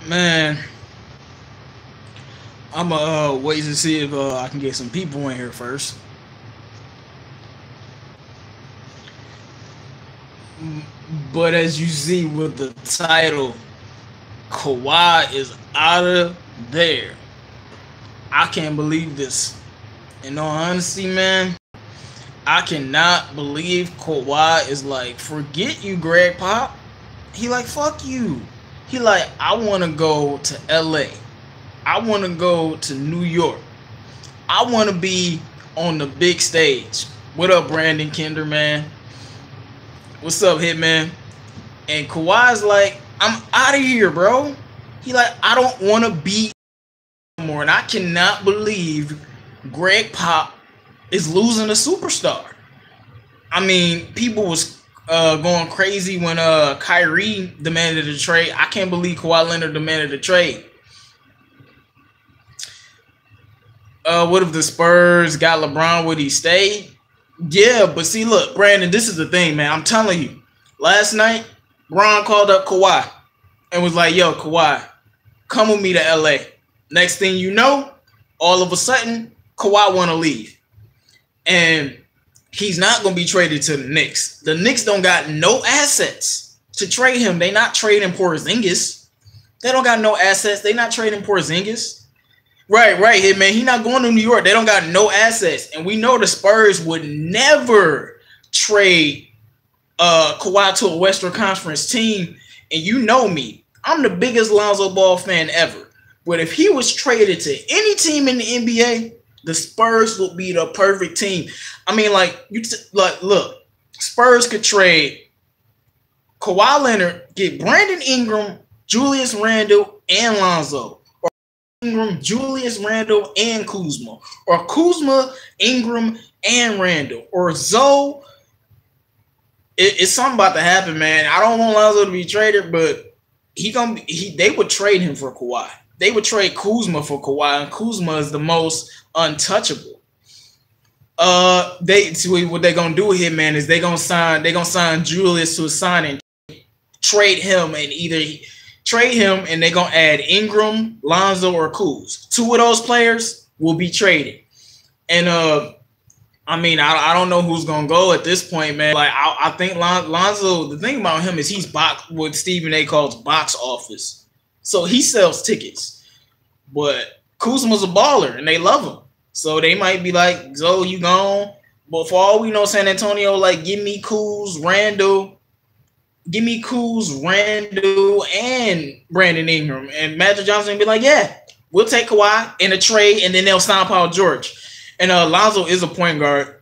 Man, I'm wait to see if I can get some people in here first. But as you see with the title, Kawhi is out of there. I can't believe this. In all honesty, man, I cannot believe Kawhi is like, forget you, Greg Pop. He like, fuck you. He like, I want to go to LA. I want to go to New York. I want to be on the big stage. What up, Brandon Kinder, man? What's up, Hitman? And Kawhi's like, I'm out of here, bro. He like, I don't want to be anymore. And I cannot believe Greg Pop is losing a superstar. I mean, people was going crazy when Kyrie demanded a trade. I can't believe Kawhi Leonard demanded a trade. What if the Spurs got LeBron? Would he stay? Yeah, but see, look, Brandon, this is the thing, man. I'm telling you. Last night, Ron called up Kawhi and was like, yo, Kawhi, come with me to LA. Next thing you know, all of a sudden, Kawhi want to leave. And he's not going to be traded to the Knicks. The Knicks don't got no assets to trade him. They not trading Porzingis. They don't got no assets. They not trading Porzingis. Right, Hitman. He not going to New York. They don't got no assets. And we know the Spurs would never trade Kawhi to a Western Conference team. And you know me. I'm the biggest Lonzo Ball fan ever. But if he was traded to any team in the NBA, the Spurs would be the perfect team. I mean, look, Spurs could trade Kawhi Leonard, get Brandon Ingram, Julius Randle, and Lonzo. Ingram, Julius Randle, and Kuzma, or Kuzma, Ingram, and Randle, or Zoe. It's something about to happen, man. I don't want Lonzo to be traded, but they would trade him for Kawhi. They would trade Kuzma for Kawhi, and Kuzma is the most untouchable. What they gonna do here, man, is they gonna sign Julius to a signing, trade him, and either trade him, and they're going to add Ingram, Lonzo, or Kuz. Two of those players will be traded. And, I mean, I don't know who's going to go at this point, man. Like, I think Lonzo, the thing about him is he's what Stephen A. calls box office. So he sells tickets. But Kuzma's a baller, and they love him. So they might be like, Zoe, you gone? But for all we know, San Antonio, like, give me Kuz, Randle, and Brandon Ingram. And Magic Johnson will be like, yeah, we'll take Kawhi in a trade, and then they'll sign Paul George. And Lonzo is a point guard,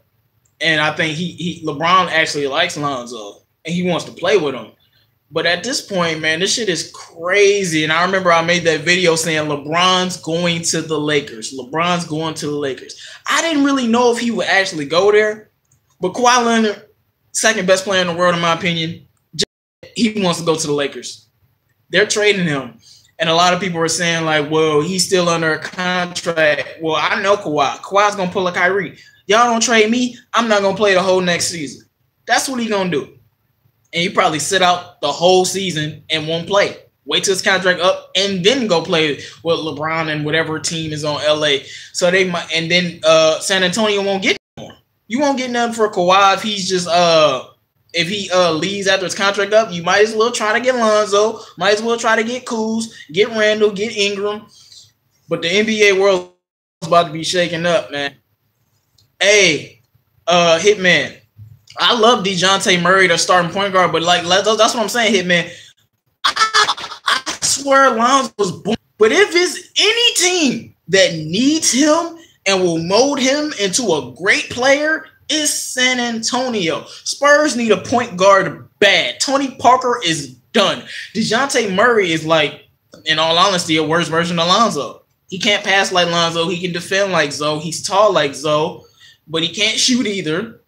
and I think LeBron actually likes Lonzo, and he wants to play with him. But at this point, man, this shit is crazy. And I remember I made that video saying LeBron's going to the Lakers. LeBron's going to the Lakers. I didn't really know if he would actually go there, but Kawhi Leonard, second best player in the world, in my opinion, he wants to go to the Lakers. They're trading him. And a lot of people are saying, like, well, he's still under a contract. Well, I know Kawhi. Kawhi's going to pull a Kyrie. Y'all don't trade me, I'm not going to play the whole next season. That's what he's going to do. And he probably sit out the whole season and won't play. Wait till his contract up and then go play with LeBron and whatever team is on LA. So they might, and then San Antonio won't get more. You won't get nothing for Kawhi if he's just if he leaves after his contract up. You might as well try to get Lonzo, might as well try to get Kuz, get Randall, get Ingram. But the NBA world is about to be shaking up, man. Hey, Hitman, I love DeJounte Murray, the starting point guard, but like that's what I'm saying, Hitman. I swear Lonzo was born. But if it's any team that needs him and will mold him into a great player, is San Antonio. Spurs need a point guard bad. Tony Parker is done. DeJounte Murray is like, in all honesty, a worse version of Lonzo. He can't pass like Lonzo. He can defend like Zoe. He's tall like Zoe, but he can't shoot either.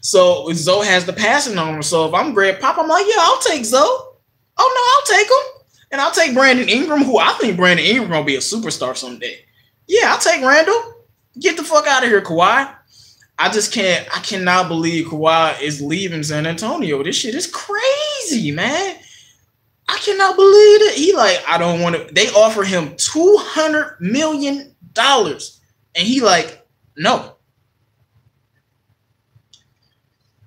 So Zoe has the passing on him. So if I'm Greg Pop, I'm like, yeah, I'll take Zoe. Oh, no, I'll take him. And I'll take Brandon Ingram, who I think Brandon Ingram going to be a superstar someday. Yeah, I'll take Randall. Get the fuck out of here, Kawhi. I cannot believe Kawhi is leaving San Antonio. This shit is crazy, man. I cannot believe it. He like, I don't want to. They offer him $200 million. And he like, no.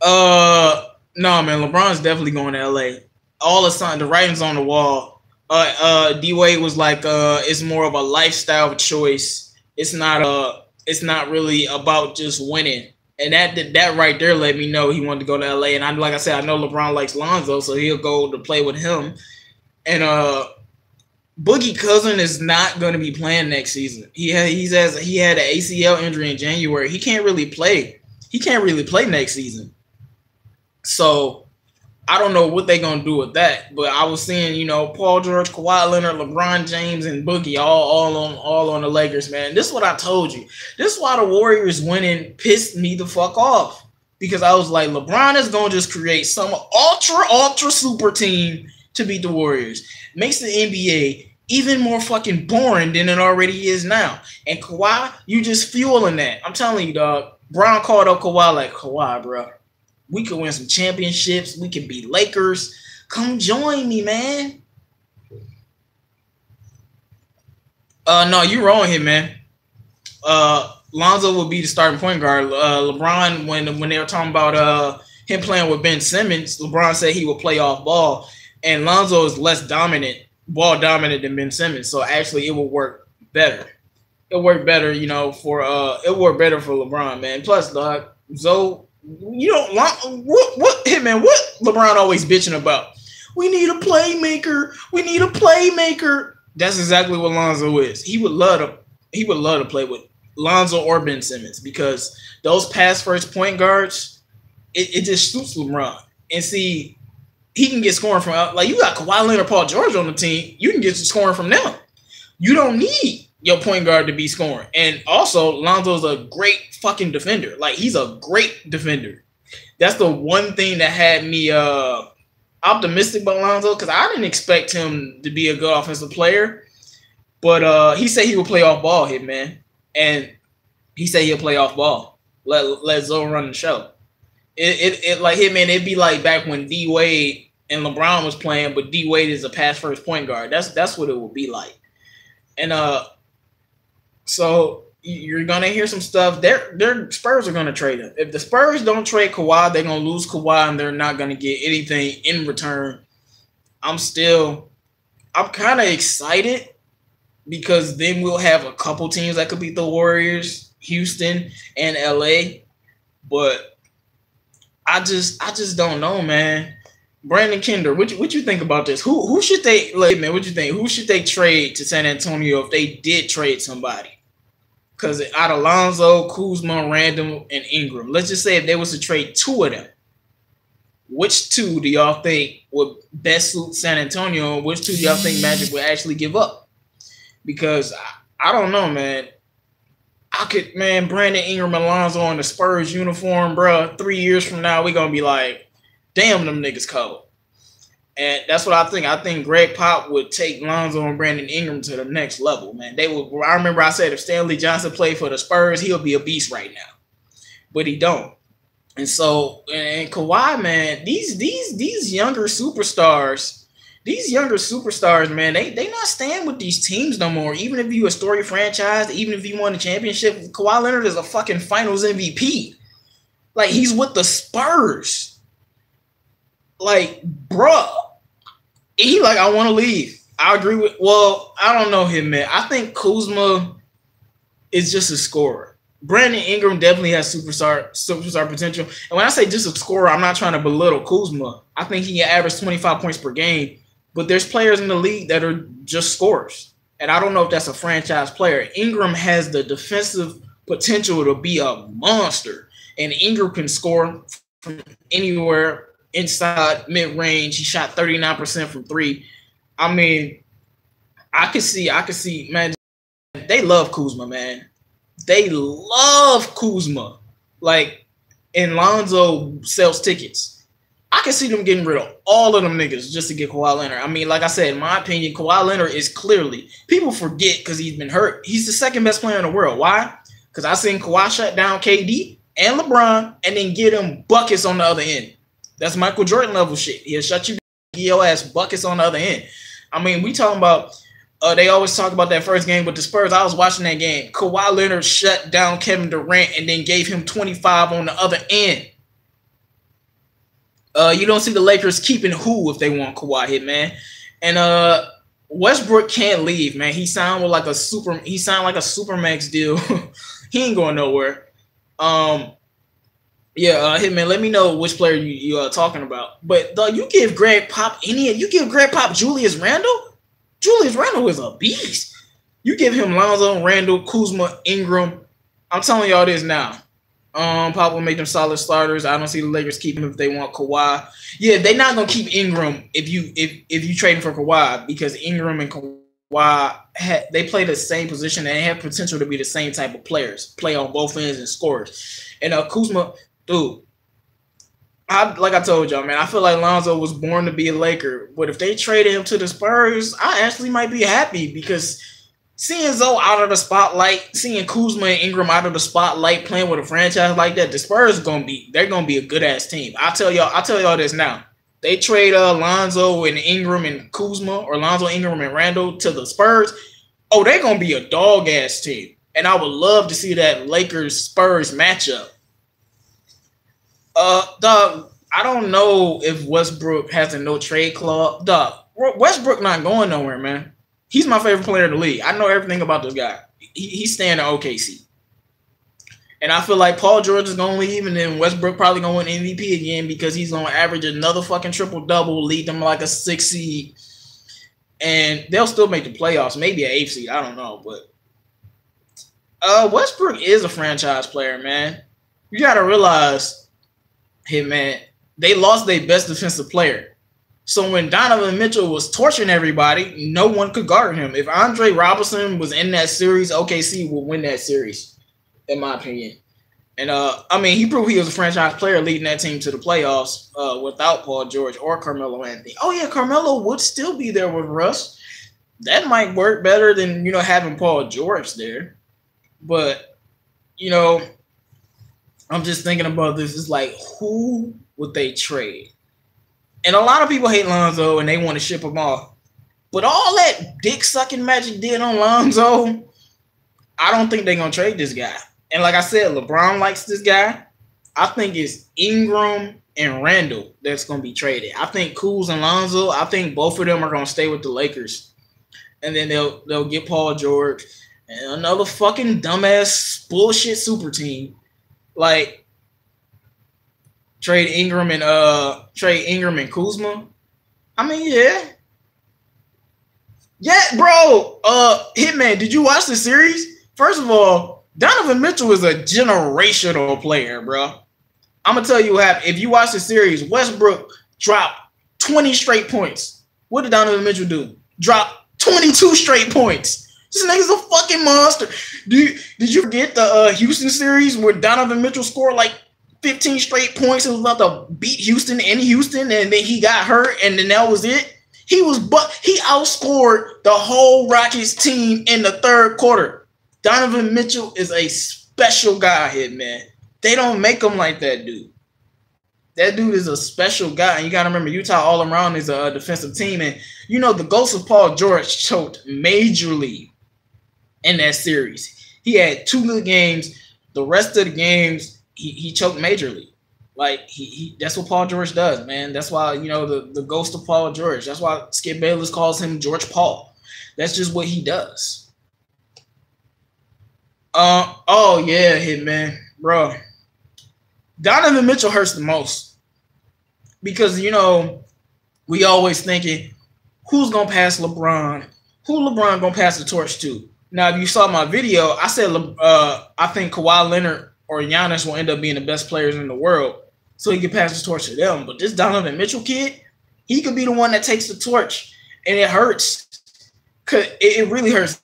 No, man. LeBron's definitely going to LA. All of a sudden, the writing's on the wall. D Wade was like, it's more of a lifestyle choice. It's not really about just winning. And that right there let me know he wanted to go to LA. And like I said, I know LeBron likes Lonzo, so he'll go to play with him. And Boogie Cousin is not going to be playing next season. He had an ACL injury in January. He can't really play. He can't really play next season. So I don't know what they're going to do with that. But I was seeing, Paul George, Kawhi Leonard, LeBron James, and Boogie all on the Lakers, man. This is what I told you. This is why the Warriors winning pissed me the fuck off. Because I was like, LeBron is going to just create some ultra super team to beat the Warriors. Makes the NBA even more fucking boring than it already is now. And Kawhi, you just fueling that. I'm telling you, dog. Brown called up Kawhi like, Kawhi, bro. We could win some championships. We can beat Lakers. Come join me, man. No, you're wrong here, man. Lonzo will be the starting point guard. LeBron, when they were talking about him playing with Ben Simmons, LeBron said he would play off ball. And Lonzo is less ball dominant than Ben Simmons. So actually, it will work better. It'll work better, it'll work better for LeBron, man. Plus, dog, Zoe, what LeBron always bitching about? We need a playmaker. We need a playmaker. That's exactly what Lonzo is. He would love to play with Lonzo or Ben Simmons because those pass first point guards, it just suits LeBron. And see, he can get scoring from like you got Kawhi Leonard, Paul George on the team. You can get scoring from them. You don't need your point guard to be scoring. And also, Lonzo's a great fucking defender. Like he's a great defender. That's the one thing that had me optimistic about Lonzo because I didn't expect him to be a good offensive player. But he said he would play off ball here, man. And he said he'll play off ball. Let Zoe run the show. It like him, man. It'd be like back when D Wade and LeBron was playing, but D Wade is a pass first point guard. That's what it would be like. And so you're gonna hear some stuff. Their Spurs are gonna trade him. If the Spurs don't trade Kawhi, they're gonna lose Kawhi, and they're not gonna get anything in return. I'm kind of excited because then we'll have a couple teams that could beat the Warriors, Houston, and LA, but. I just don't know, man. Brandon Kinder, what you think about this? Who should they man? What you think? Who should they trade to San Antonio if they did trade somebody? Because out of Lonzo, Kuzma, Randall, and Ingram, let's just say if they was to trade two of them, which two do y'all think would best suit San Antonio? And which two do y'all think Magic would actually give up? Because I don't know, man. Brandon Ingram and Lonzo on the Spurs uniform, bro. 3 years from now, we're going to be like, damn, them niggas cold. And that's what I think. I think Greg Pop would take Lonzo and Brandon Ingram to the next level, man. I remember I said if Stanley Johnson played for the Spurs, he'll be a beast right now. But he don't. And so, and Kawhi, man, these younger superstars, man, they not staying with these teams no more. Even if you a story franchise, even if you won a championship, Kawhi Leonard is a fucking Finals MVP. Like he's with the Spurs. Like, bruh, he like I want to leave. I agree with. Well, I don't know him, man. I think Kuzma is just a scorer. Brandon Ingram definitely has superstar potential. And when I say just a scorer, I'm not trying to belittle Kuzma. I think he can average 25 points per game. But there's players in the league that are just scorers. And I don't know if that's a franchise player. Ingram has the defensive potential to be a monster. And Ingram can score from anywhere inside, mid-range. He shot 39% from three. I mean, I could see, man, they love Kuzma, man. They love Kuzma. Like, and Lonzo sells tickets. I can see them getting rid of all of them niggas just to get Kawhi Leonard. I mean, like I said, in my opinion, Kawhi Leonard is clearly, people forget because he's been hurt. He's the second best player in the world. Why? Because I seen Kawhi shut down KD and LeBron and then get him buckets on the other end. That's Michael Jordan level shit. He'll shut you your ass buckets on the other end. I mean, we talking about. They always talk about that first game with the Spurs. I was watching that game. Kawhi Leonard shut down Kevin Durant and then gave him 25 on the other end. You don't see the Lakers keeping who if they want Kawhi hit, man. And Westbrook can't leave, man. He signed like a Supermax deal. He ain't going nowhere. Hitman, let me know which player you are talking about. But you give Greg Pop Julius Randle? Julius Randle is a beast. You give him Lonzo, Randle, Kuzma, Ingram. I'm telling y'all this now. Pop will make them solid starters. I don't see the Lakers keep him if they want Kawhi. Yeah, they're not gonna keep Ingram if you trade him for Kawhi, because Ingram and Kawhi they play the same position and they have potential to be the same type of players, play on both ends and scores. And Kuzma, dude. Like I told y'all, man, I feel like Lonzo was born to be a Laker. But if they traded him to the Spurs, I actually might be happy, because seeing Zoe out of the spotlight, seeing Kuzma and Ingram out of the spotlight, playing with a franchise like that, the Spurs they're gonna be a good ass team. I'll tell y'all this now. They trade Lonzo and Ingram and Kuzma, or Lonzo, Ingram, and Randle to the Spurs. Oh, they're gonna be a dog ass team, and I would love to see that Lakers Spurs matchup. Dog, I don't know if Westbrook has a no trade clause. Dog, Westbrook not going nowhere, man. He's my favorite player in the league. I know everything about this guy. He's staying at OKC. And I feel like Paul George is going to leave, and then Westbrook probably going to win MVP again, because he's going to average another fucking triple-double, lead them like a 6 seed. And they'll still make the playoffs, maybe an 8 seed. I don't know. But Westbrook is a franchise player, man. You got to realize, hey, man, they lost their best defensive player. So when Donovan Mitchell was torching everybody, no one could guard him. If Andre Robertson was in that series, OKC would win that series, in my opinion. And, I mean, he proved he was a franchise player leading that team to the playoffs without Paul George or Carmelo Anthony. Oh, yeah, Carmelo would still be there with Russ. That might work better than, having Paul George there. But, I'm just thinking about this. It's like, who would they trade? And a lot of people hate Lonzo and they want to ship him off. But all that dick-sucking Magic did on Lonzo, I don't think they're going to trade this guy. And like I said, LeBron likes this guy. I think it's Ingram and Randle that's going to be traded. I think Kuz and Lonzo, I think both of them are going to stay with the Lakers. And then they'll get Paul George and another fucking dumbass bullshit super team. Like, trade Ingram and Kuzma. I mean, yeah. Yeah, bro. Hitman, did you watch the series? First of all, Donovan Mitchell is a generational player, bro. I'm gonna tell you what happened. If you watch the series, Westbrook dropped 20 straight points. What did Donovan Mitchell do? Drop 22 straight points. This nigga's a fucking monster. Did you forget the Houston series where Donovan Mitchell scored like 15 straight points and was about to beat Houston in Houston, and then he got hurt, and then that was it? He outscored the whole Rockets team in the third quarter. Donovan Mitchell is a special guy here, man. They don't make him like that dude. That dude is a special guy, and you got to remember, Utah all around is a defensive team, and the ghost of Paul George choked majorly in that series. He had 2 good games. The rest of the games, he choked majorly. Like, he that's what Paul George does, man. That's why, the ghost of Paul George. That's why Skip Bayless calls him George Paul. That's just what he does. Oh, yeah, Hitman. Bro. Donovan Mitchell hurts the most. Because, we always thinking, who's going to pass LeBron? Who LeBron going to pass the torch to? Now, if you saw my video, I said I think Kawhi Leonard or Giannis will end up being the best players in the world, so he can pass the torch to them. But this Donovan Mitchell kid, he could be the one that takes the torch, and it hurts. Cause it really hurts.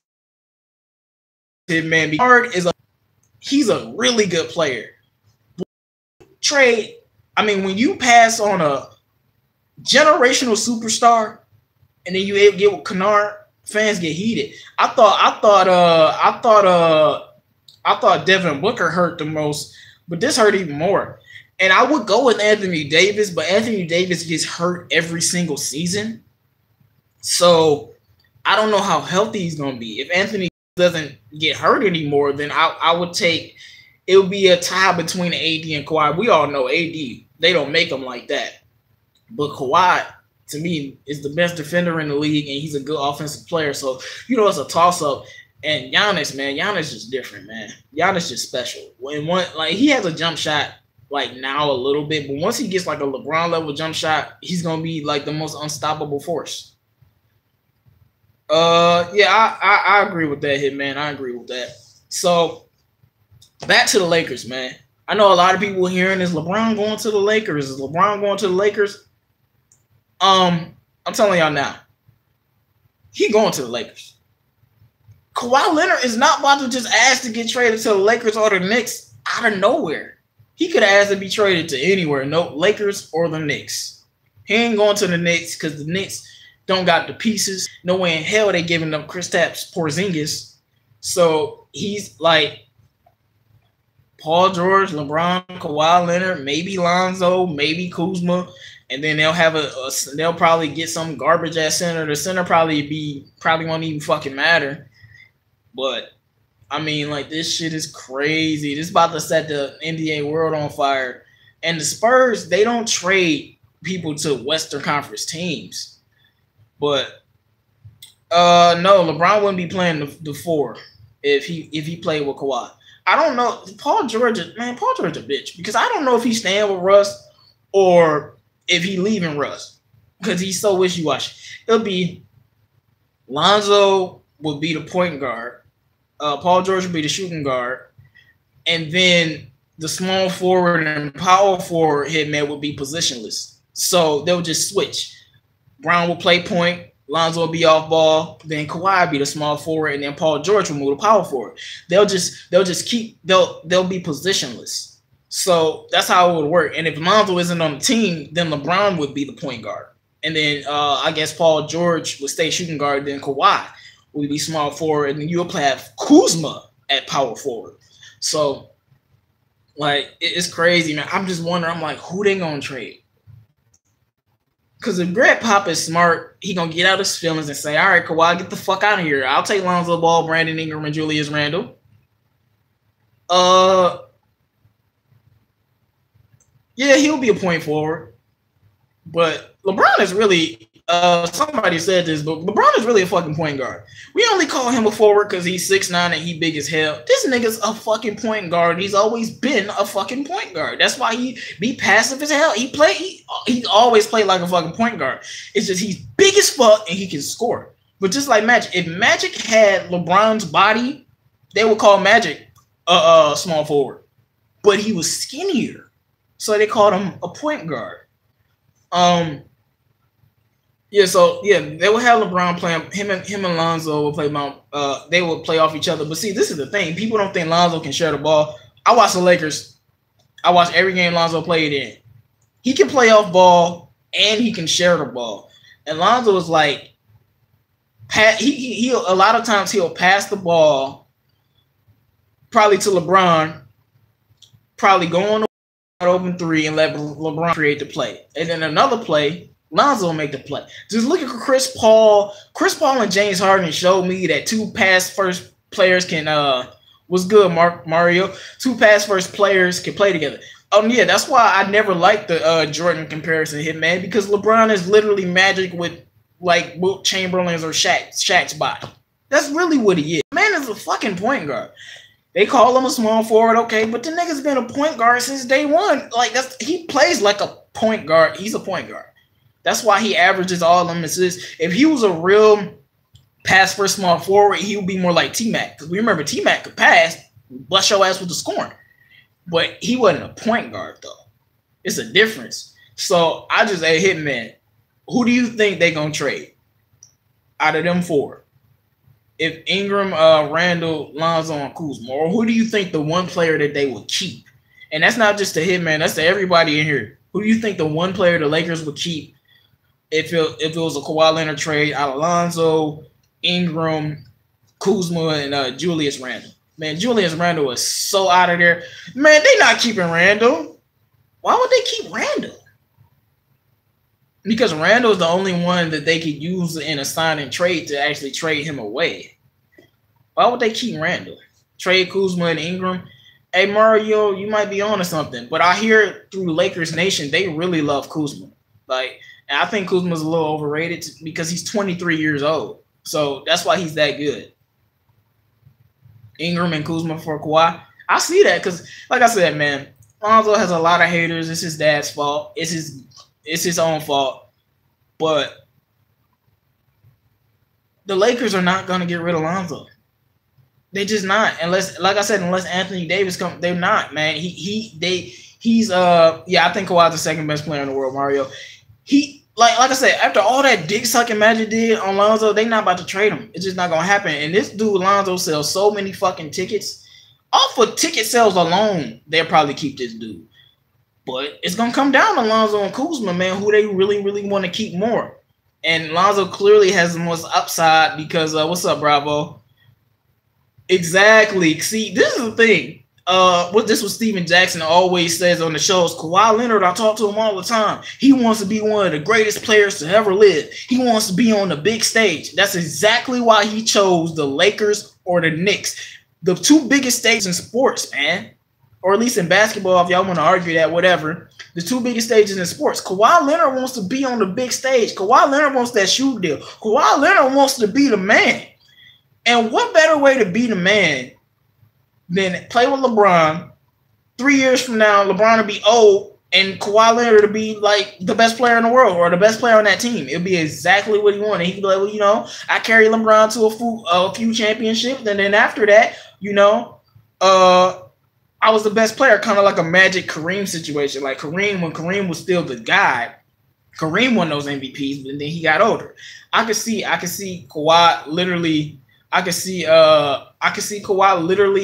Man, he's a really good player. When you pass on a generational superstar, and then you get with Kennard, fans get heated. I thought Devin Booker hurt the most, but this hurt even more. And I would go with Anthony Davis, but Anthony Davis gets hurt every single season. So I don't know how healthy he's going to be. If Anthony doesn't get hurt anymore, then I would take – it would be a tie between AD and Kawhi. We all know AD. They don't make them like that. But Kawhi, to me, is the best defender in the league, and he's a good offensive player. So, it's a toss-up. And Giannis, man, Giannis is different, man. Giannis is special. He has a jump shot now a little bit, but once he gets like a LeBron level jump shot, he's gonna be like the most unstoppable force. I agree with that, Hitman. I agree with that. So back to the Lakers, man. I know a lot of people hearing is LeBron going to the Lakers. Is LeBron going to the Lakers? I'm telling y'all now, he going to the Lakers. Kawhi Leonard is not about to just ask to get traded to the Lakers or the Knicks out of nowhere. He could have asked to be traded to anywhere. No, Lakers or the Knicks. He ain't going to the Knicks because the Knicks don't got the pieces. No way in hell they giving up Kristaps Porzingis. So he's like Paul George, LeBron, Kawhi Leonard, maybe Lonzo, maybe Kuzma, and then they'll have they'll probably get some garbage at center. The center probably won't even fucking matter. But I mean, like, this shit is crazy. This is about to set the NBA world on fire. And the Spurs, they don't trade people to Western Conference teams. But no, LeBron wouldn't be playing the 4 if he played with Kawhi. I don't know. Paul George a bitch. Because I don't know if he's staying with Russ or if he leaving Russ. Because he's so wishy-washy. It'll be Lonzo will be the point guard. Paul George will be the shooting guard. And then the small forward and power forward hitman will be positionless. So they'll just switch. Brown will play point. Lonzo will be off ball. Then Kawhi will be the small forward. And then Paul George will move the power forward. They'll be positionless. So that's how it would work. And if Lonzo isn't on the team, then LeBron would be the point guard. And then I guess Paul George would stay shooting guard. Then Kawhi would be small forward, and then you'll have Kuzma at power forward. So, like, it's crazy, man. I'm just wondering, I'm like, who they gonna trade? Because if Greg Pop is smart, he gonna get out his feelings and say, all right, Kawhi, get the fuck out of here. I'll take Lonzo Ball, Brandon Ingram, and Julius Randle. Yeah, he'll be a point forward. But LeBron is really somebody said this, but LeBron is really a fucking point guard. We only call him a forward because he's 6'9" and he big as hell. This nigga's a fucking point guard. He's always been a fucking point guard. That's why he be passive as hell. He always played like a fucking point guard. It's just he's big as fuck and he can score. But just like Magic, if Magic had LeBron's body, they would call Magic a small forward. But he was skinnier, so they called him a point guard. They will have LeBron playing him and Lonzo will play they will play off each other. But see, this is the thing. People don't think Lonzo can share the ball. I watch the Lakers. I watch every game Lonzo played in. He can play off ball and he can share the ball. And Lonzo is like he a lot of times he'll pass the ball probably to LeBron, probably go on the open 3 and let LeBron create the play. And then another play, Lonzo will make the play. Just look at Chris Paul. Chris Paul and James Harden showed me that 2 pass first players can what's good, Mario? 2 pass first players can play together. Yeah, that's why I never liked the Jordan comparison hit, man, because LeBron is literally Magic with like Wilt Chamberlain's or Shaq's body. That's really what he is. Man is a fucking point guard. They call him a small forward, okay, but the nigga's been a point guard since day one. Like, he plays like a point guard. He's a point guard. That's why he averages all them assists. If he was a real pass first small forward, he would be more like T-Mac. Because we remember T-Mac could pass, bust your ass with the scoring. But he wasn't a point guard, though. It's a difference. So I just say, Hitman, who do you think they going to trade out of them 4? If Ingram, Randall, Lonzo, and Kuzma, or who do you think the one player that they would keep? And that's not just to Hitman, that's to everybody in here. Who do you think the one player the Lakers would keep if it was a Kawhi Leonard trade out of Lonzo, Ingram, Kuzma, and Julius Randle? Man, Julius Randle is so out of there. Man, they not keeping Randle. Why would they keep Randall? Because Randall is the only one that they could use in a sign and trade to actually trade him away. Why would they keep Randall? Trade Kuzma and Ingram. Hey, Mario, you might be on to something, but I hear through Lakers Nation, they really love Kuzma. Like, and I think Kuzma's a little overrated because he's 23 years old. So that's why he's that good. Ingram and Kuzma for Kawhi. I see that because, like I said, man, Lonzo has a lot of haters. It's his dad's fault. It's his own fault. But the Lakers are not going to get rid of Lonzo. They just not. Unless, like I said, unless Anthony Davis comes, they're not, man. He's I think Kawhi's the second best player in the world, Mario. Like I said, after all that dick sucking Magic did on Lonzo, they not about to trade him. It's just not gonna happen. And this dude Lonzo sells so many fucking tickets. Off of ticket sales alone, they'll probably keep this dude. But it's gonna come down to Lonzo and Kuzma, man, who they really, really want to keep more. And Lonzo clearly has the most upside because what's up, Bravo? Exactly. See, this is the thing. This was Steven Jackson always says on the shows. Kawhi Leonard, I talk to him all the time. He wants to be one of the greatest players to ever live. He wants to be on the big stage. That's exactly why he chose the Lakers or the Knicks. The two biggest stages in sports, man. Or at least in basketball, if y'all want to argue that, whatever. The two biggest stages in sports. Kawhi Leonard wants to be on the big stage. Kawhi Leonard wants that shoe deal. Kawhi Leonard wants to be the man. And what better way to be the man than play with LeBron? 3 years from now, LeBron will be old and Kawhi Leonard will be like the best player in the world or the best player on that team. It'll be exactly what he wanted. He could be like, well, you know, I carry LeBron to a few championships. And then after that, you know, I was the best player, kind of like a Magic Kareem situation. Like Kareem, when Kareem was still the guy, Kareem won those MVPs, but then he got older. I could see Kawhi literally. I could see Kawhi literally,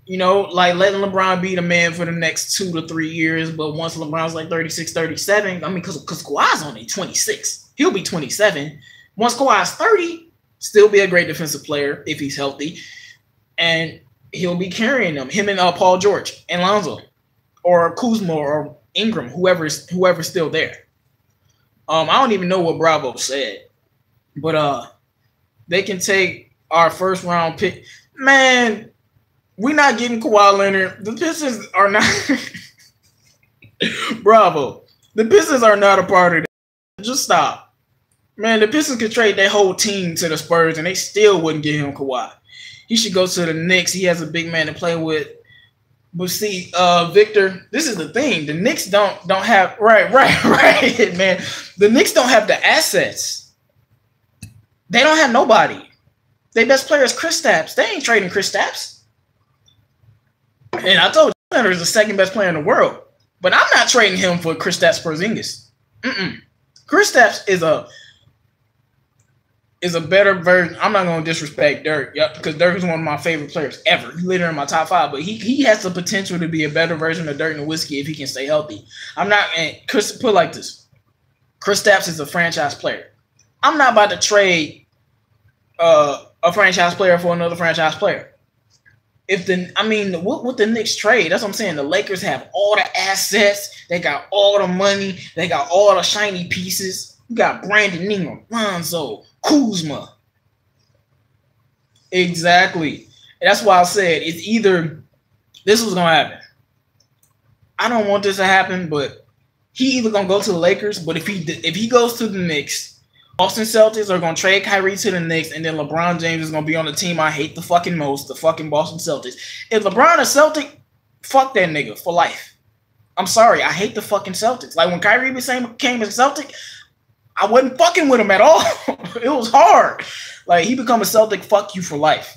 you know, like letting LeBron be the man for the next 2 to 3 years. But once LeBron's like 36, 37, I mean, because Kawhi's only 26. He'll be 27. Once Kawhi's 30, still be a great defensive player if he's healthy. And he'll be carrying them, him and Paul George and Lonzo or Kuzma or Ingram, whoever's still there. I don't even know what Bravo said. But they can take our first round pick. Man, we're not getting Kawhi Leonard. The Pistons are not. Bravo. The Pistons are not a part of that. Just stop. Man, the Pistons could trade their whole team to the Spurs and they still wouldn't get him Kawhi. He should go to the Knicks. He has a big man to play with. But see, Victor, this is the thing. The Knicks don't have right, man. The Knicks don't have the assets. They don't have nobody. Their best player is Kristaps. They ain't trading Kristaps. And I told you, Leonard is the second best player in the world. But I'm not trading him for Kristaps Porzingis. Kristaps is a better version. I'm not going to disrespect Dirk, because Dirk is one of my favorite players ever. He's literally in my top 5. But he has the potential to be a better version of Dirk Nowitzki if he can stay healthy. I'm not – and Chris, put it like this. Kristaps is a franchise player. I'm not about to trade – a franchise player for another franchise player. What the Knicks trade? That's what I'm saying. The Lakers have all the assets. They got all the money. They got all the shiny pieces. You got Brandon Ingram, Lonzo, Kuzma. Exactly. And that's why I said it's either this was gonna happen. I don't want this to happen, but he either gonna go to the Lakers. But if he goes to the Knicks, Boston Celtics are going to trade Kyrie to the Knicks, and then LeBron James is going to be on the team I hate the fucking most, the fucking Boston Celtics. If LeBron a Celtic, fuck that nigga for life. I'm sorry. I hate the fucking Celtics. Like when Kyrie became a Celtic, I wasn't fucking with him at all. It was hard. Like he become a Celtic, fuck you for life.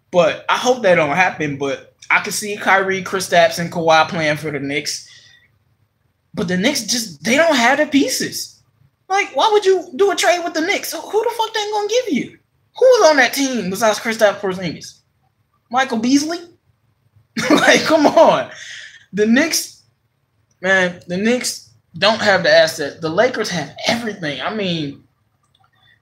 But I hope that don't happen. But I can see Kyrie, Kristaps, and Kawhi playing for the Knicks. But the Knicks they don't have the pieces. Like, why would you do a trade with the Knicks? Who the fuck they ain't gonna give you? Who was on that team besides Kristaps Porzingis? Michael Beasley? Like, come on. The Knicks, man, the Knicks don't have the assets. The Lakers have everything. I mean,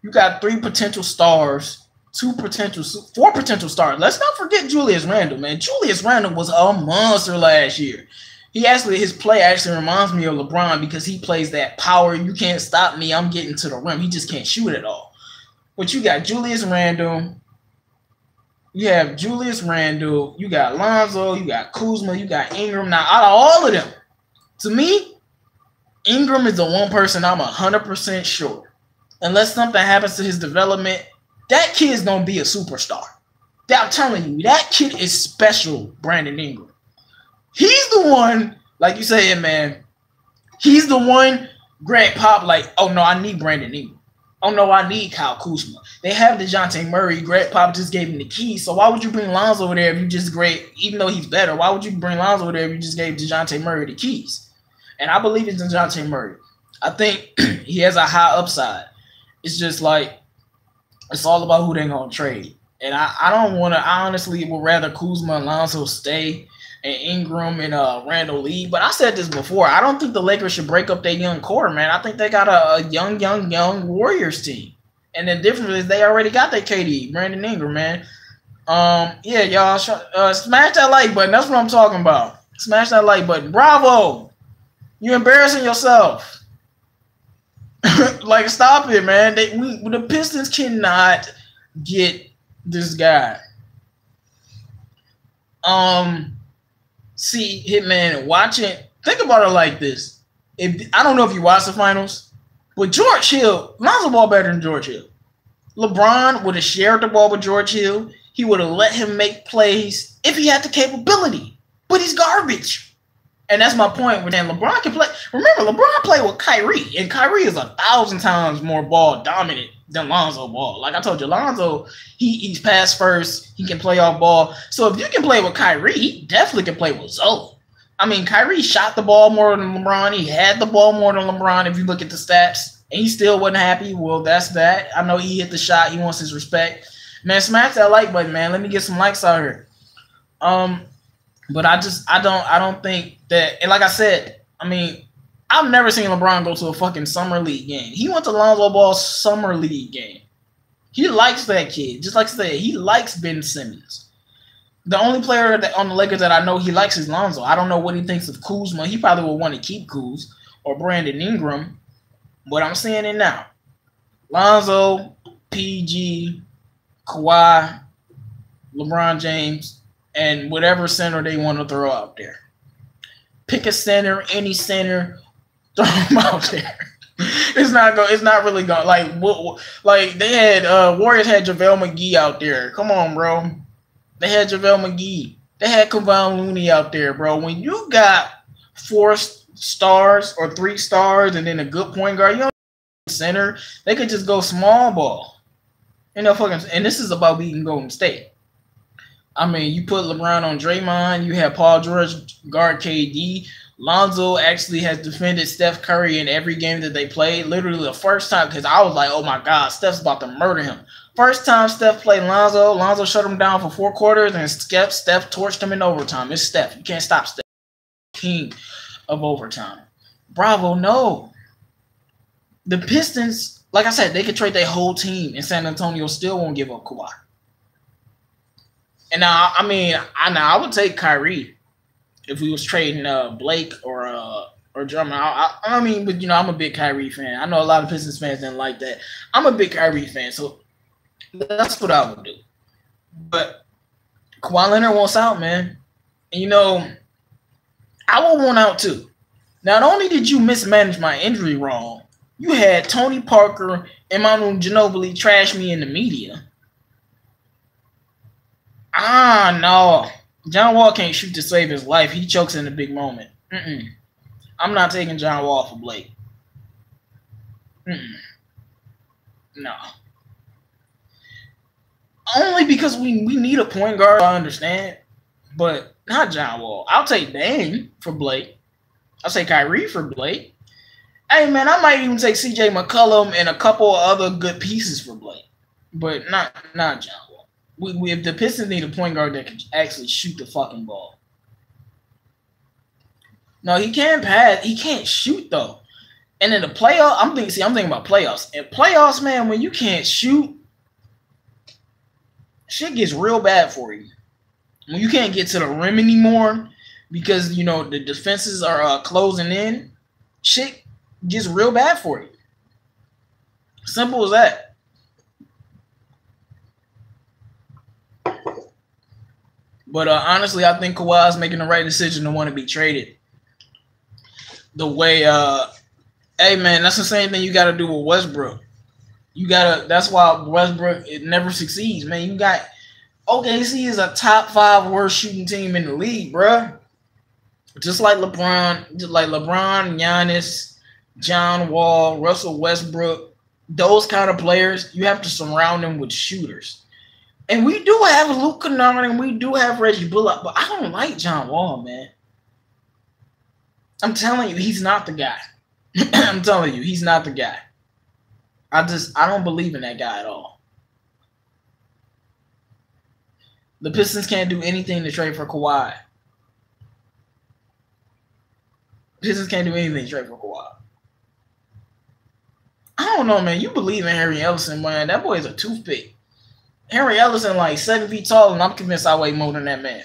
you got 3 potential stars, 4 potential stars. Let's not forget Julius Randle, man. Julius Randle was a monster last year. His play actually reminds me of LeBron because he plays that power. You can't stop me. I'm getting to the rim. He just can't shoot at all. But you got Julius Randle. You have Julius Randle. You got Lonzo. You got Kuzma. You got Ingram. Now, out of all of them, to me, Ingram is the one person I'm 100% sure. Unless something happens to his development, that kid's going to be a superstar. I'm telling you, that kid is special, Brandon Ingram. He's the one, like you said, man, he's the one Greg Pop like, oh, no, I need Brandon Ingram. Oh, no, I need Kyle Kuzma. They have DeJounte Murray. Greg Pop just gave him the keys. So why would you bring Lonzo over there if you just even though he's better, why would you bring Lonzo over there if you just gave DeJounte Murray the keys? And I believe it's DeJounte Murray. I think he has a high upside. It's just like, it's all about who they're going to trade. And I don't want to, I honestly would rather Kuzma and Lonzo stay and Ingram and Randall leave. But I said this before. I don't think the Lakers should break up their young core, man. I think they got a young Warriors team. And the difference is they already got their KD, Brandon Ingram, man. Yeah, y'all, smash that like button. That's what I'm talking about. Smash that like button. Bravo. You embarrassing yourself. Like, stop it, man. The Pistons cannot get this guy. See, Hitman, watching. Think about it like this. I don't know if you watch the finals, but George Hill, Lonzo Ball better than George Hill. LeBron would have shared the ball with George Hill. He would have let him make plays if he had the capability. But he's garbage. And that's my point. When LeBron can play. Remember, LeBron played with Kyrie, and Kyrie is 1,000 times more ball dominant than Lonzo Ball. Like I told you, Lonzo, he's pass first. He can play off ball. So if you can play with Kyrie, he definitely can play with Zoe. I mean, Kyrie shot the ball more than LeBron. He had the ball more than LeBron if you look at the stats. And he still wasn't happy. Well, that's that. I know he hit the shot. He wants his respect. Man, smash that like button, man. Let me get some likes out here. But I don't think that, and like I said, I mean, I've never seen LeBron go to a fucking summer league game. He went to Lonzo Ball's summer league game. He likes that kid. Just like I said, he likes Ben Simmons. The only player on the Lakers that I know he likes is Lonzo. I don't know what he thinks of Kuzma. He probably will want to keep Kuz or Brandon Ingram. But I'm saying it now. Lonzo, PG, Kawhi, LeBron James, and whatever center they want to throw out there. Pick a center, any center, throw them out there. It's not really going. Like they had Warriors had JaVale McGee out there. Come on, bro. They had JaVale McGee. They had Kevon Looney out there, bro. When you got 4 stars or 3 stars and then a good point guard, you know, center, they could just go small ball. You know, and this is about beating Golden State. I mean, you put LeBron on Draymond. You have Paul George guard KD. Lonzo actually has defended Steph Curry in every game that they played. Literally the first time, because I was like, oh my God, Steph's about to murder him. First time Steph played Lonzo shut him down for 4 quarters, and Steph torched him in overtime. It's Steph. You can't stop Steph. King of overtime. Bravo, no. The Pistons, like I said, they could trade their whole team, and San Antonio still won't give up Kawhi. And now, I mean, I would take Kyrie if we was trading Blake or Drummond. I mean, but you know, I'm a big Kyrie fan. I know a lot of Pistons fans didn't like that. I'm a big Kyrie fan, so that's what I would do. But Kawhi Leonard wants out, man. And you know, I would want out too. Not only did you mismanage my injury wrong, you had Tony Parker and Manu Ginobili trash me in the media. No. John Wall can't shoot to save his life. He chokes in a big moment. I'm not taking John Wall for Blake. No. Only because we need a point guard, I understand. But not John Wall. I'll take Dame for Blake. I'll take Kyrie for Blake. Hey, man, I might even take CJ McCollum and a couple of other good pieces for Blake. But not John Wall. If the Pistons need a point guard that can actually shoot the fucking ball. No, he can pass. He can't shoot, though. And in the playoffs, I'm thinking about playoffs. In playoffs, man, when you can't shoot, shit gets real bad for you. When you can't get to the rim anymore, because the defenses are closing in. Shit gets real bad for you. Simple as that. But honestly, I think Kawhi is making the right decision to want to be traded. The way, hey man, that's the same thing you got to do with Westbrook. That's why Westbrook, it never succeeds, man. You got OKC is a top 5 worst shooting team in the league, bruh. Just like LeBron, Giannis, John Wall, Russell Westbrook, those kind of players, you have to surround them with shooters. And we do have Luke Kennard and we do have Reggie Bullock, but I don't like John Wall, man. I'm telling you, he's not the guy. I'm telling you, he's not the guy. I don't believe in that guy at all. The Pistons can't do anything to trade for Kawhi. Pistons can't do anything to trade for Kawhi. I don't know, man. You believe in Harry Ellison, man. That boy is a toothpick. Harry Ellison, like 7 feet tall, and I'm convinced I weigh more than that man.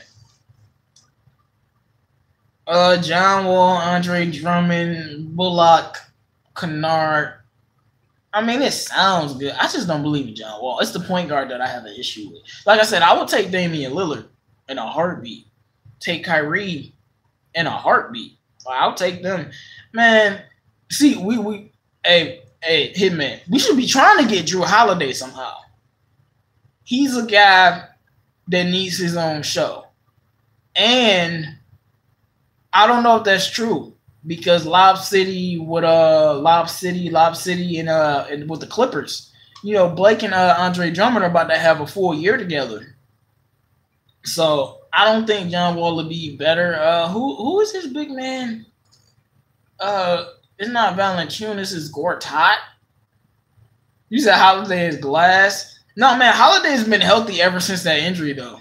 John Wall, Andre Drummond, Bullock, Kennard. I mean, it sounds good. I just don't believe in John Wall. It's the point guard that I have an issue with. Like I said, I would take Damian Lillard in a heartbeat. Take Kyrie in a heartbeat. I'll take them. Man, see, hey, Hitman, we should be trying to get Drew Holiday somehow. He's a guy that needs his own show. And I don't know if that's true because Lob City and with the Clippers, Blake and Andre Drummond are about to have a full year together. So I don't think John Wall would be better. Who is his big man? It's not Valanciunas, it's Gortat. You said Holiday is Glass. No, man, Holiday's been healthy ever since that injury, though.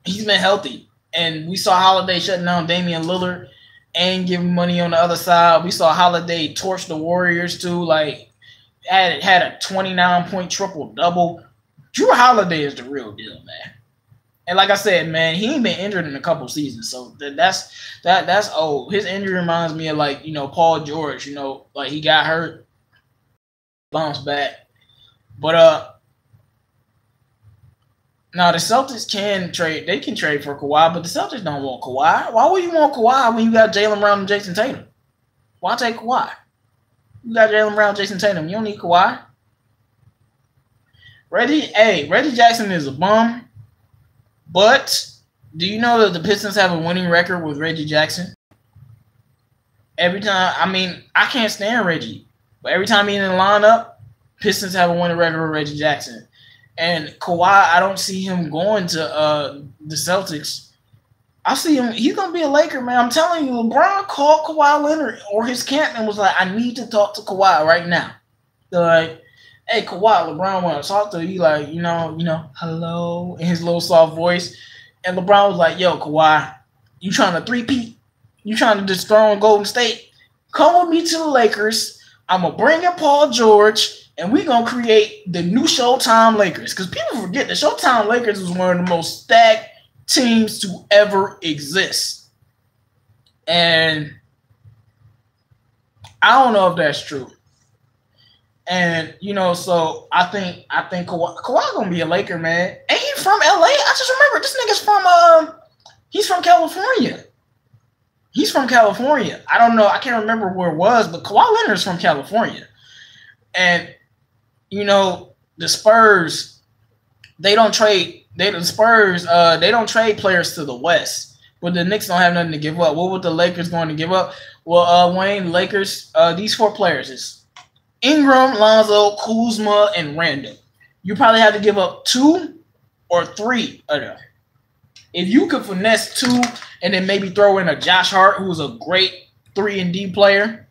He's been healthy. And we saw Holiday shutting down Damian Lillard and giving money on the other side. We saw Holiday torch the Warriors, too. Like, had a 29-point triple-double. Drew Holiday is the real deal, man. And like I said, man, he ain't been injured in a couple seasons. So that's old. His injury reminds me of, like, Paul George. Like, he got hurt, bounced back. But, now, the Celtics can trade. They can trade for Kawhi, but the Celtics don't want Kawhi. Why would you want Kawhi when you got Jaylen Brown and Jason Tatum? Why take Kawhi? You got Jaylen Brown, Jason Tatum. You don't need Kawhi. Reggie Jackson is a bum. But do you know that the Pistons have a winning record with Reggie Jackson? Every time, I can't stand Reggie. But every time he's in the lineup, Pistons have a winning record with Reggie Jackson. And Kawhi, I don't see him going to the Celtics. I see him. He's going to be a Laker, man. I'm telling you, LeBron called Kawhi Leonard or his camp and was like, I need to talk to Kawhi right now. They're like, hey, Kawhi, LeBron want to talk to you. He like, hello, in his little soft voice. And LeBron was like, yo, Kawhi, you trying to three-peat? You trying to dethrone Golden State? Come with me to the Lakers. I'm going to bring in Paul George. And we're going to create the new Showtime Lakers. Because people forget the Showtime Lakers was one of the most stacked teams to ever exist. And I don't know if that's true. And, so I think Kawhi going to be a Laker, man. And he's from LA. I just remember this nigga's he's from California. He's from California. I don't know. I can't remember where it was, but Kawhi Leonard's from California. And the Spurs, they don't trade players to the West, but the Knicks don't have nothing to give up. What would the Lakers going to give up? Well, Wayne, Lakers, these 4 players is Ingram, Lonzo, Kuzma, and Randall. You probably have to give up 2 or 3 of them. If you could finesse 2 and then maybe throw in a Josh Hart, who's a great 3-and-D player.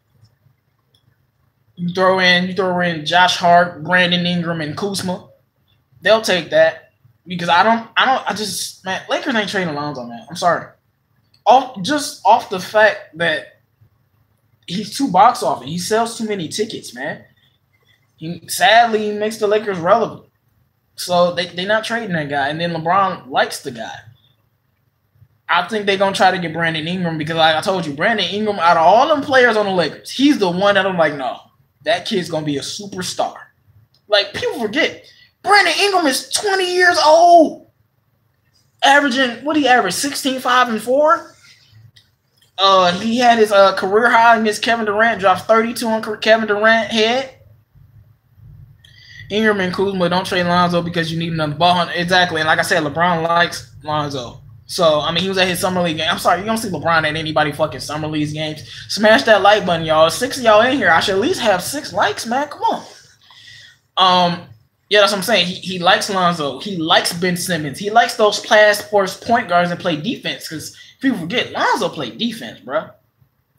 You throw in Josh Hart, Brandon Ingram, and Kuzma. They'll take that because Lakers ain't trading Lonzo, man. I'm sorry. Off the fact that he's too box office. He sells too many tickets, man. Sadly, he makes the Lakers relevant. So they're not trading that guy. And then LeBron likes the guy. I think they're gonna try to get Brandon Ingram because, like I told you, Brandon Ingram, out of all them players on the Lakers, he's the one that I'm like, no, that kid's gonna be a superstar. Like, people forget, Brandon Ingram is 20 years old, averaging, what he averaged, 16, 5, and 4. He had his career high against Kevin Durant, dropped 32 on Kevin Durant head. Ingram and Kuzma, don't trade Lonzo because you need another ball hunter. Exactly, and like I said, LeBron likes Lonzo. So, I mean, he was at his summer league game. I'm sorry, you don't see LeBron at anybody fucking summer league games. Smash that like button, y'all. 6 of y'all in here. I should at least have 6 likes, man. Come on. Yeah, that's what I'm saying. He likes Lonzo. He likes Ben Simmons. He likes those passports point guards that play defense. Because people forget, Lonzo played defense, bro.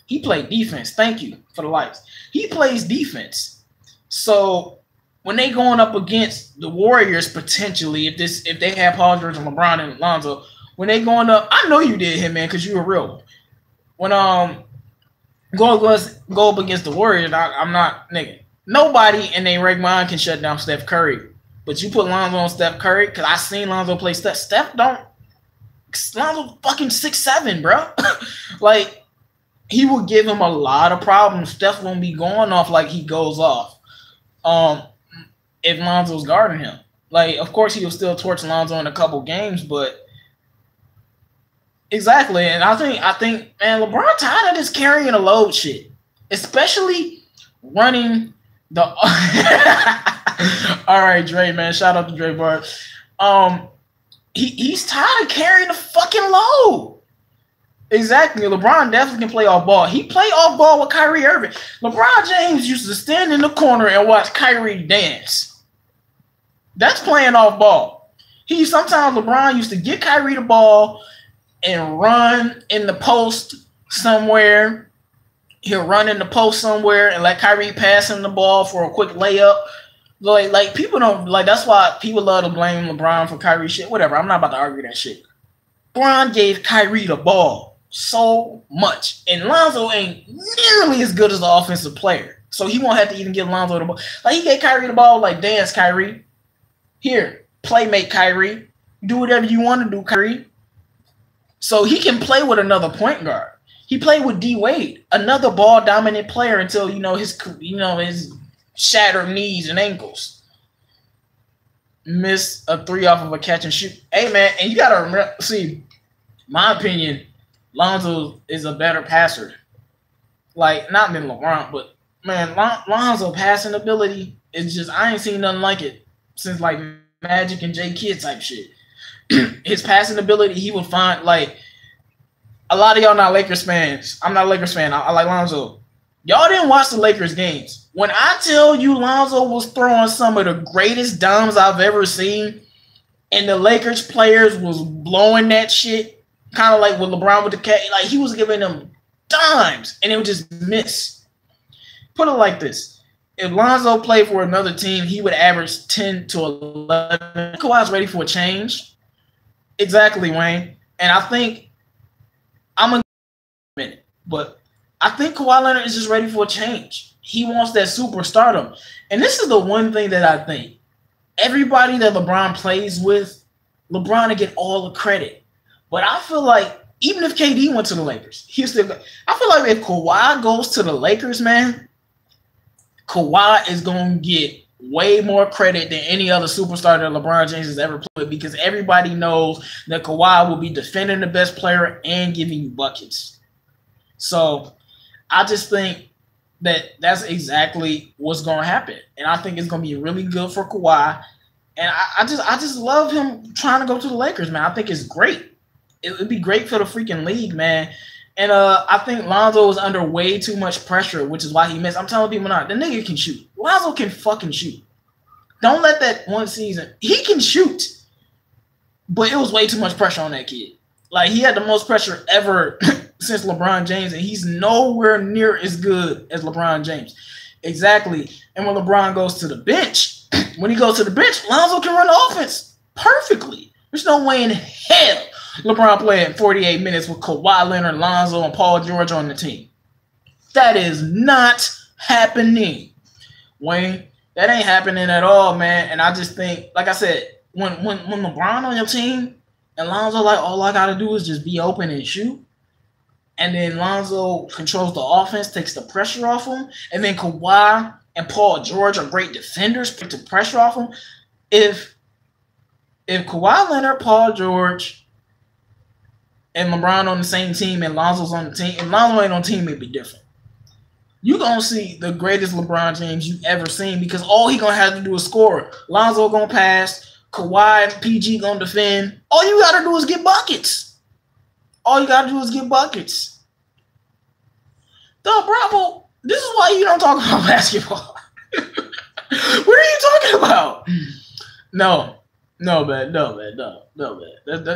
He played defense. Thank you for the likes. He plays defense. So when they going up against the Warriors potentially, if they have Paul George and LeBron and Lonzo, when they going up, I know you did him, man, because you were real. When go up against the Warriors, I'm not, nigga. Nobody in their right mind can shut down Steph Curry. But you put Lonzo on Steph Curry, because I seen Lonzo play Steph. Lonzo fucking 6'7", bro. Like, he will give him a lot of problems. Steph won't be going off like he goes off. If Lonzo's guarding him. Like, of course, he'll still torch Lonzo in a couple games, but exactly. And I think, man, LeBron tired of this carrying a load shit. Especially running the all right, Dre, man. Shout out to Dre Bart. He's tired of carrying the fucking load. Exactly. LeBron definitely can play off ball. He played off ball with Kyrie Irving. LeBron James used to stand in the corner and watch Kyrie dance. That's playing off ball. Sometimes LeBron used to get Kyrie the ball and run in the post somewhere. He'll run in the post somewhere and let Kyrie pass him the ball for a quick layup. Like people don't like. That's why people love to blame LeBron for Kyrie shit. Whatever. I'm not about to argue that shit. LeBron gave Kyrie the ball so much, and Lonzo ain't nearly as good as an offensive player, so he won't have to even give Lonzo the ball. Like, he gave Kyrie the ball, like, dance, Kyrie. Here, playmate, Kyrie. Do whatever you want to do, Kyrie. So he can play with another point guard. He played with D Wade, another ball dominant player, until his shattered knees and ankles. Missed a 3 off of a catch and shoot. Hey, man, and you gotta remember, see, my opinion, Lonzo is a better passer. Like, not than LeBron, but man, Lonzo passing ability is just, I ain't seen nothing like it since like Magic and J Kidd type shit. His passing ability, he would find, like, a lot of y'all not Lakers fans. I'm not a Lakers fan. I like Lonzo. Y'all didn't watch the Lakers games. When I tell you Lonzo was throwing some of the greatest dimes I've ever seen, and the Lakers players was blowing that shit, kind of like with LeBron with the cat, like, he was giving them dimes, and it would just miss. Put it like this. If Lonzo played for another team, he would average 10 to 11. Kawhi's ready for a change. Exactly, Wayne. And I think I'm going to give a minute, but I think Kawhi Leonard is just ready for a change. He wants that superstardom. And this is the one thing that I think. Everybody that LeBron plays with, LeBron will get all the credit. But I feel like even if KD went to the Lakers, I feel like if Kawhi goes to the Lakers, man, Kawhi is going to get way more credit than any other superstar that LeBron James has ever played, because everybody knows that Kawhi will be defending the best player and giving you buckets. So I just think that that's exactly what's going to happen. And I think it's going to be really good for Kawhi. And I just love him trying to go to the Lakers, man. I think it's great. It would be great for the freaking league, man. And I think Lonzo is under way too much pressure, which is why he missed. I'm telling people now, the nigga can shoot. Lonzo can fucking shoot. Don't let that one season. He can shoot. But it was way too much pressure on that kid. Like, he had the most pressure ever since LeBron James, and he's nowhere near as good as LeBron James. Exactly. And when LeBron goes to the bench, Lonzo can run the offense perfectly. There's no way in hell LeBron playing 48 minutes with Kawhi Leonard, Lonzo, and Paul George on the team. That is not happening, Wayne. That ain't happening at all, man. And I just think, like I said, when LeBron on your team, And Lonzo like, all I gotta do is just be open and shoot. And then Lonzo controls the offense, takes the pressure off him. And then Kawhi and Paul George are great defenders, take the pressure off him. If Kawhi Leonard, Paul George, and LeBron on the same team and Lonzo's on the team, and Lonzo ain't on the team, it'd be different. You gonna see the greatest LeBron James you've ever seen because all he gonna have to do is score. Lonzo gonna pass, Kawhi and PG gonna defend. All you gotta do is get buckets. All you gotta do is get buckets. Duh, Bravo, this is why you don't talk about basketball. What are you talking about? No, man.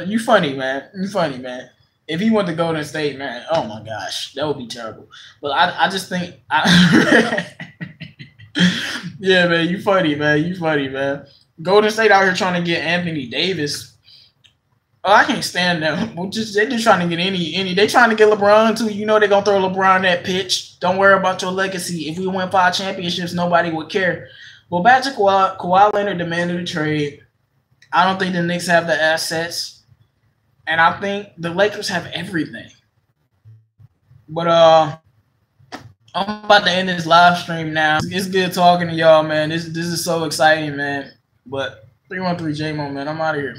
You funny, man. You funny, man. If he went to Golden State, man, oh my gosh, that would be terrible. But I just think, yeah, man, you funny, man. You funny, man. Golden State out here trying to get Anthony Davis. Oh, I can't stand them. They just trying to get any. They trying to get LeBron too. You know they're gonna throw LeBron that pitch. Don't worry about your legacy. If we win 5 championships, nobody would care. Well, back to Kawhi. Kawhi Leonard demanded a trade. I don't think the Knicks have the assets, and I think the Lakers have everything. But I'm about to end this live stream now. It's good talking to y'all, man. This is so exciting, man. But 313 J-Mo, man, I'm out of here.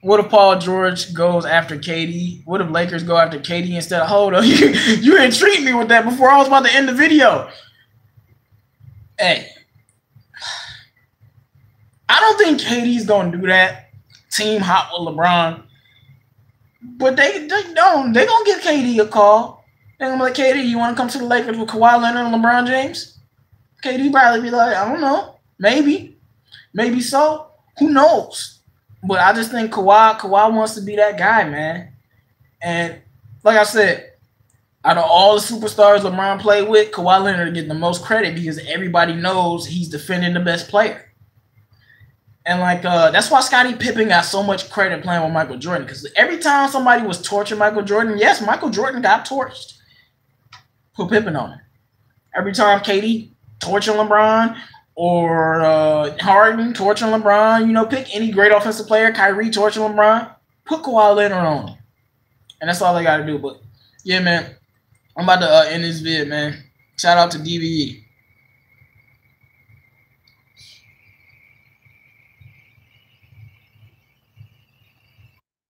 What if Paul George goes after KD? What if Lakers go after KD instead of hold on? You intrigued me with that before I was about to end the video. Hey, I don't think KD's gonna do that. Team hot with LeBron, but they don't. They gonna give KD a call. They're gonna be like, KD, you want to come to the Lakers with Kawhi Leonard and LeBron James? KD probably be like, I don't know, maybe so. Who knows? But I just think Kawhi wants to be that guy, man. And like I said, out of all the superstars LeBron played with, Kawhi Leonard get the most credit because everybody knows he's defending the best player. And like that's why Scottie Pippen got so much credit playing with Michael Jordan. Because every time somebody was torturing Michael Jordan, yes, Michael Jordan got torched. Put Pippen on him. Every time KD torturing LeBron or Harden torturing LeBron, pick any great offensive player, Kyrie torturing LeBron, put Kawhi Leonard on him. And that's all they got to do. But yeah, man, I'm about to end this vid, man. Shout out to DVE.